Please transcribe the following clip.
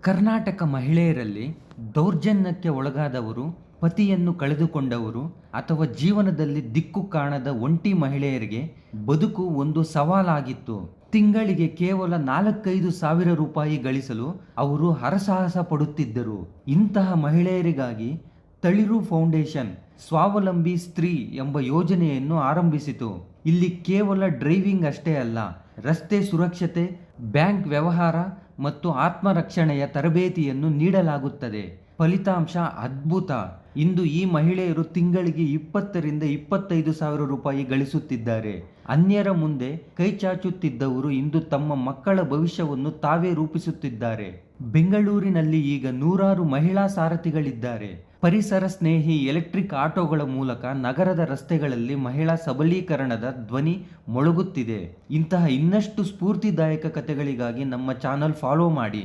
ಕರ್ನಾಟಕ ಮಹಿಳೆಯರಲ್ಲಿ ದೌರ್ಜನ್ಯಕ್ಕೆ ಒಳಗಾದವರು, ಪತಿಯನ್ನು ಕಳೆದುಕೊಂಡವರು ಅಥವಾ ಜೀವನದಲ್ಲಿ ದಿಕ್ಕು ಕಾಣದ ಒಂಟಿ ಮಹಿಳೆಯರಿಗೆ ಬದುಕು ಒಂದು ಸವಾಲಾಗಿತ್ತು. ತಿಂಗಳಿಗೆ ಕೇವಲ 4-5 ಸಾವಿರ ರೂಪಾಯಿ ಗಳಿಸಲು ಅವರು ಹರಸಾಹಸ ಪಡುತ್ತಿದ್ದರು. ಇಂತಹ ಮಹಿಳೆಯರಿಗಾಗಿ ತಳಿರು ಫೌಂಡೇಶನ್ ಸ್ವಾವಲಂಬಿ ಸ್ತ್ರೀ ಎಂಬ ಯೋಜನೆಯನ್ನು ಆರಂಭಿಸಿತು. ಇಲ್ಲಿ ಕೇವಲ ಡ್ರೈವಿಂಗ್ ಅಷ್ಟೇ ಅಲ್ಲ, ರಸ್ತೆ ಸುರಕ್ಷತೆ, ಬ್ಯಾಂಕ್ ವ್ಯವಹಾರ ಮತ್ತು ಆತ್ಮರಕ್ಷಣೆಯ ತರಬೇತಿಯನ್ನು ನೀಡಲಾಗುತ್ತದೆ. ಫಲಿತಾಂಶ ಅದ್ಭುತ. ಇಂದು ಈ ಮಹಿಳೆಯರು ತಿಂಗಳಿಗೆ 20ರಿಂದ 25 ಸಾವಿರ ರೂಪಾಯಿ ಗಳಿಸುತ್ತಿದ್ದಾರೆ. ಅನ್ಯರ ಮುಂದೆ ಕೈಚಾಚುತ್ತಿದ್ದವರು ಇಂದು ತಮ್ಮ ಮಕ್ಕಳ ಭವಿಷ್ಯವನ್ನು ತಾವೇ ರೂಪಿಸುತ್ತಿದ್ದಾರೆ. ಬೆಂಗಳೂರಿನಲ್ಲಿ ಈಗ ನೂರಾರು ಮಹಿಳಾ ಸಾರಥಿಗಳಿದ್ದಾರೆ. ಪರಿಸರ ಸ್ನೇಹಿ ಎಲೆಕ್ಟ್ರಿಕ್ ಆಟೋಗಳ ಮೂಲಕ ನಗರದ ರಸ್ತೆಗಳಲ್ಲಿ ಮಹಿಳಾ ಸಬಲೀಕರಣದ ಧ್ವನಿ ಮೊಳಗುತ್ತಿದೆ. ಇಂತಹ ಇನ್ನಷ್ಟು ಸ್ಫೂರ್ತಿದಾಯಕ ಕಥೆಗಳಿಗಾಗಿ ನಮ್ಮ ಚಾನಲ್ ಫಾಲೋ ಮಾಡಿ.